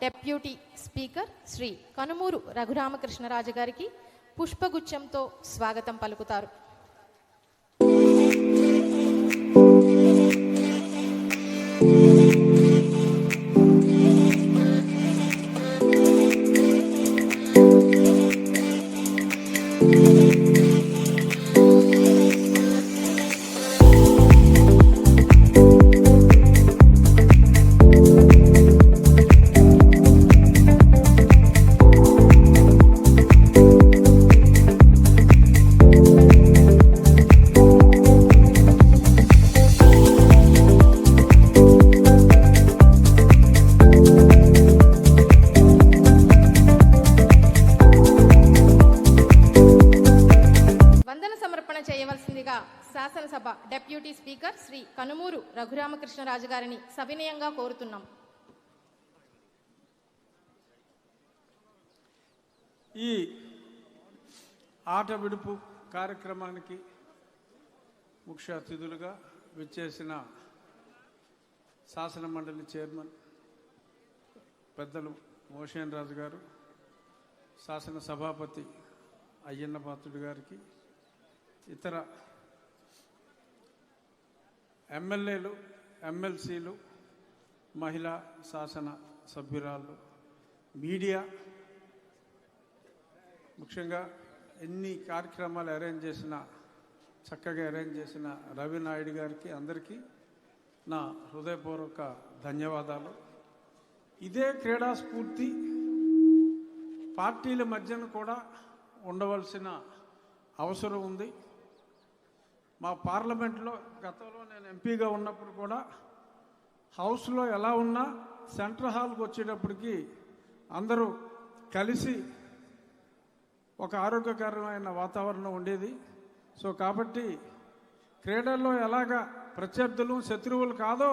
Deputy speaker Shri Kanumuru Raghuramakrishnaraju గారికి పుష్పగుచ్చంతో స్వాగతం పలుకుతారు. చేయవలసిందిగా శాసనసభ డెప్యూటీ స్పీకర్ శ్రీ కనుమూరు రఘురామకృష్ణరాజు గారిని సవినయంగా కోరుతున్నాం. ఈ ఆట విడుపు కార్యక్రమానికి ముఖ్య అతిథులుగా విచ్చేసిన శాసన మండలి చైర్మన్ పెద్దలు మోషన్ రాజు గారు, శాసన సభాపతి అయ్యన్న పాత్రుడు గారికి, ఇతర ఎమ్మెల్యేలు, ఎమ్మెల్సీలు, మహిళా శాసన సభ్యురాళ్ళు, మీడియా, ముఖ్యంగా ఎన్ని కార్యక్రమాలు చక్కగా అరేంజ్ చేసిన రవి నాయుడు గారికి, అందరికీ నా హృదయపూర్వక ధన్యవాదాలు. ఇదే క్రీడా స్ఫూర్తి పార్టీల మధ్యన కూడా ఉండవలసిన అవసరం ఉంది. మా పార్లమెంట్లో గతంలో నేను ఎంపీగా ఉన్నప్పుడు కూడా హౌస్లో ఎలా ఉన్నా సెంట్రల్ హాల్కి వచ్చేటప్పటికి అందరూ కలిసి ఒక ఆరోగ్యకరమైన వాతావరణం ఉండేది. సో కాబట్టి క్రీడల్లో ఎలాగా ప్రత్యర్థులు శత్రువులు కాదో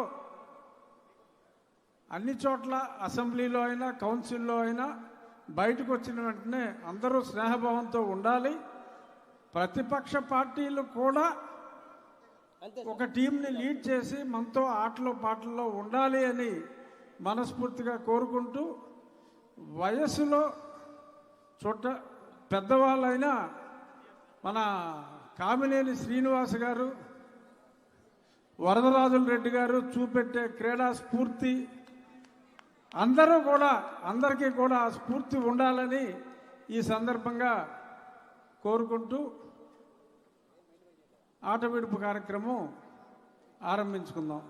అన్ని చోట్ల అసెంబ్లీలో అయినా కౌన్సిల్లో అయినా బయటకు వచ్చిన వెంటనే అందరూ స్నేహభావంతో ఉండాలి. ప్రతిపక్ష పార్టీలు కూడా ఒక టీంని లీడ్ చేసి మనతో ఆటలో పాటల్లో ఉండాలి అని మనస్ఫూర్తిగా కోరుకుంటూ, వయస్సులో పెద్దవాళ్ళైనా మన కామినేని శ్రీనివాస్ గారు, వరదరాజుల రెడ్డి గారు చూపెట్టే క్రీడా స్ఫూర్తి అందరికీ కూడా స్ఫూర్తి ఉండాలని ఈ సందర్భంగా కోరుకుంటూ ఆట విడుపు కార్యక్రమం ఆరంభించుకుందాం.